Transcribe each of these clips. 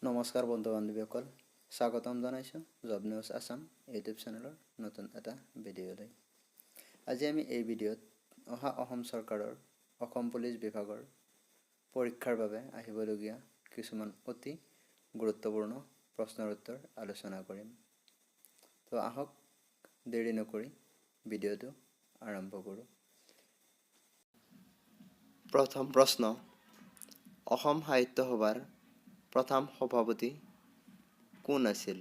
নমস্কাৰ বন্ধু বান্ধৱীসকল, স্বাগতম জনাইছোঁ জব নিউজ আছাম ইউটিউব চেনেলৰ নতুন এটা ভিডিঅ'লৈ। আজি আমি এই ভিডিঅ'ত অসম চৰকাৰৰ অসম পুলিচ বিভাগৰ পৰীক্ষাৰ বাবে আহিবলগীয়া কিছুমান অতি গুৰুত্বপূৰ্ণ প্ৰশ্নৰ উত্তৰ আলোচনা কৰিম। তো আহক দেৰি নকৰি ভিডিঅ'টো আৰম্ভ কৰোঁ। প্ৰথম প্ৰশ্ন, অসম সাহিত্য সভাৰ প্ৰথম সভাপতি কোন আছিল?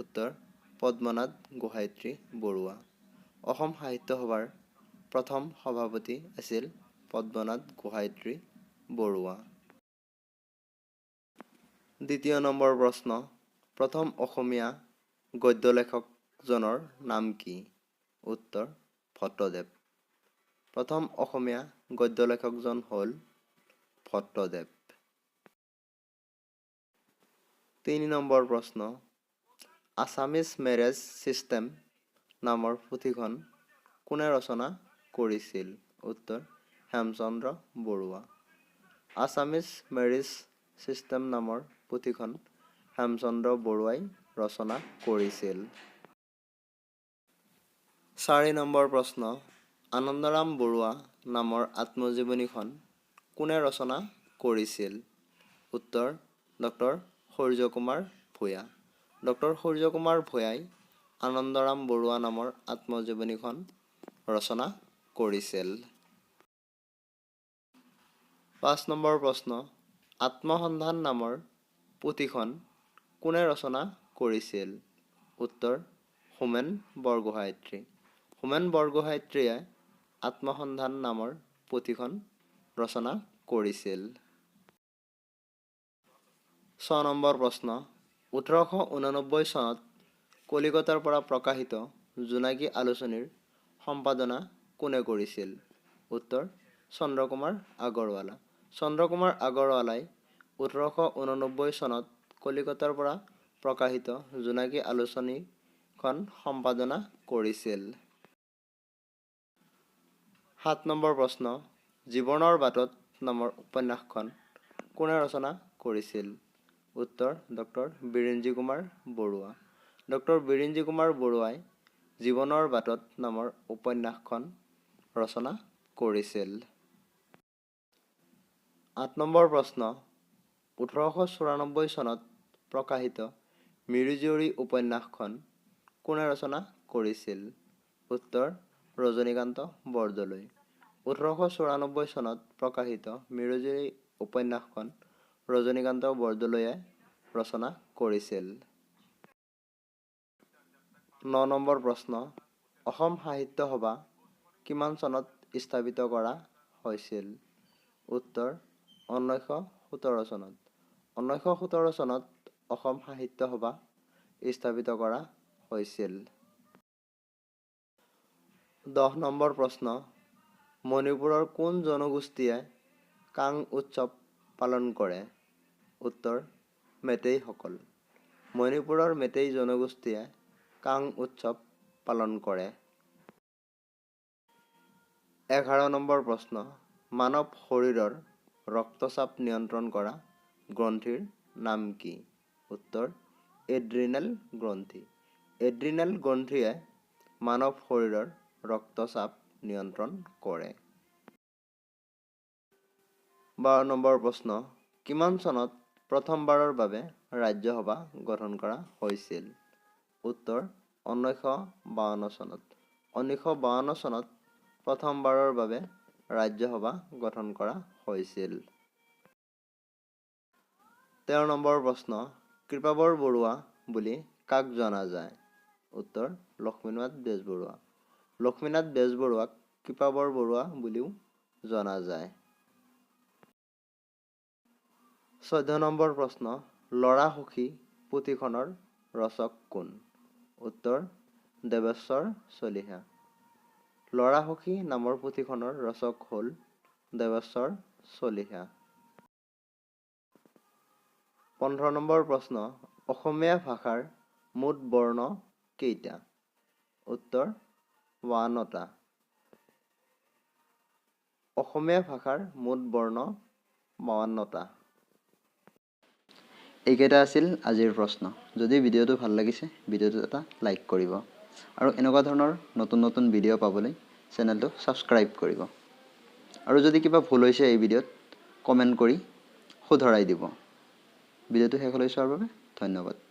উত্তৰ, পদ্মনাথ গোহাঞিত্ৰী বৰুৱা। অসম সাহিত্য সভাৰ প্ৰথম সভাপতি আছিল পদ্মনাথ গোহাঞিত্ৰী বৰুৱা। দ্বিতীয় নম্বৰ প্ৰশ্ন, প্ৰথম অসমীয়া গদ্য লেখকজনৰ নাম কি? উত্তৰ, ভট্টদেৱ। প্ৰথম অসমীয়া গদ্য লেখকজন হ'ল ভট্টদেৱ। 3 নম্বৰ প্ৰশ্ন, আছামিজ মেৰেজ ছিষ্টেম নামৰ পুথিখন কোনে ৰচনা কৰিছিল? উত্তৰ, Hemchandra Barua. Assamese marriage system নামৰ পুথিখন হেমচন্দ্ৰ বৰুৱাই ৰচনা কৰিছিল। 4 নম্বৰ প্ৰশ্ন, আনন্দৰাম বৰুৱা নামৰ আত্মজীৱনীখন কোনে ৰচনা কৰিছিল? উত্তৰ, ডক্টৰ সূৰ্যকুমাৰ ভূঞা। ডক্টৰ সূৰ্যকুমাৰ ভূঞাই আনন্দৰাম বৰুৱা নামৰ আত্মজীৱনীখন ৰচনা কৰিছিল। 5 নম্বৰ প্ৰশ্ন, আত্মসন্ধান নামৰ পুথিখন কোনে ৰচনা কৰিছিল? উত্তৰ, হোমেন বৰগোহাঞিত্ৰী। হোমেন বৰগোহাঞিত্ৰীয়ে আত্মসন্ধান নামৰ পুথিখন ৰচনা কৰিছিল। 6 নম্বৰ প্ৰশ্ন, 1889 চনত কলিকতাৰ পৰা প্ৰকাশিত জোনাকী আলোচনীৰ সম্পাদনা কোনে কৰিছিল? উত্তৰ, চন্দ্ৰকুমাৰ আগৰৱালা। চন্দ্ৰকুমাৰ আগৰৱালাই 1889 চনত কলিকতাৰ পৰা প্ৰকাশিত জোনাকী আলোচনীখন সম্পাদনা কৰিছিল। 7 নম্বৰ প্ৰশ্ন, জীৱনৰ বাটত নামৰ উপন্যাসখন কোনে ৰচনা কৰিছিল? উত্তৰ, ডক্টৰ বিৰিঞ্চি কুমাৰ বৰুৱা। ডক্টৰ বিৰিঞ্চি কুমাৰ বৰুৱাই জীৱনৰ বাটত নামৰ উপন্যাসখন ৰচনা কৰিছিল। 8 নম্বৰ প্ৰশ্ন, 1894 চনত প্ৰকাশিত মিৰিজীয়ৰী উপন্যাসখন কোনে ৰচনা কৰিছিল? উত্তৰ, ৰজনীকান্ত বৰদলৈ। 1894 চনত প্ৰকাশিত মিৰিজীয়ৰী উপন্যাসখন ৰজনীকান্ত বৰদলৈয়ে ৰচনা কৰিছিল। 9 নম্বৰ প্ৰশ্ন, অসম সাহিত্য সভা কিমান চনত স্থাপিত কৰা হৈছিল? উত্তৰ, 1917 চনত। 1917 চনত অসম সাহিত্য সভা স্থাপিত কৰা হৈছিল। 10 নম্বৰ প্ৰশ্ন, মণিপুৰৰ কোন জনগোষ্ঠীয়ে কাং উৎসৱ পালন কৰে? উত্তৰ, মেইটেইসকল। মণিপুৰৰ মেইটেই জনগোষ্ঠীয়ে কাং উৎসৱ পালন কৰে। 11 নম্বৰ প্ৰশ্ন, মানৱ শৰীৰৰ ৰক্তচাপ নিয়ন্ত্ৰণ কৰা গ্ৰন্থিৰ নাম কি? উত্তৰ, এড্ৰিনেল গ্ৰন্থি। এড্ৰিনেল গ্ৰন্থিয়ে মানৱ শৰীৰৰ ৰক্তচাপ নিয়ন্ত্ৰণ কৰে। 12 নম্বৰ প্ৰশ্ন, কিমান চনত প্ৰথমবাৰৰ বাবে ৰাজ্যসভা গঠন কৰা হৈছিল? উত্তৰ, 1952 চনত। 1952 চনত প্ৰথমবাৰৰ বাবে ৰাজ্যসভা গঠন কৰা হৈছিল। 13 নম্বৰ প্ৰশ্ন, কৃপাবৰ বৰুৱা বুলি কাক জনা যায়? উত্তৰ, লক্ষ্মীনাথ বেজবৰুৱা। লক্ষ্মীনাথ বেজবৰুৱাক কৃপাবৰ বৰুৱা বুলিও জনা যায়। 14 নম্বৰ প্ৰশ্ন, ল'ৰা সখী পুথিখনৰ ৰচক কোন? উত্তৰ, দেৱেশ্বৰ চলিহা। ল'ৰা সখী নামৰ পুথিখনৰ ৰচক হ'ল দেৱেশ্বৰ চলিহা। 15 নম্বৰ প্ৰশ্ন, অসমীয়া ভাষাৰ মুঠ বৰ্ণ কেইটা? উত্তৰ, 52টা। অসমীয়া ভাষাৰ মুঠ বৰ্ণ 52টা। এইকেইটা আছিল আজিৰ প্ৰশ্ন। যদি ভিডিঅ'টো ভাল লাগিছে ভিডিঅ'টো এটা লাইক কৰিব আৰু এনেকুৱা ধৰণৰ নতুন নতুন ভিডিঅ' পাবলৈ চেনেলটো ছাবস্ক্ৰাইব কৰিব আৰু যদি কিবা ভুল হৈছে এই ভিডিঅ'ত কমেণ্ট কৰি শুধৰাই দিব। ভিডিঅ'টো শেষলৈ চোৱাৰ বাবে ধন্যবাদ।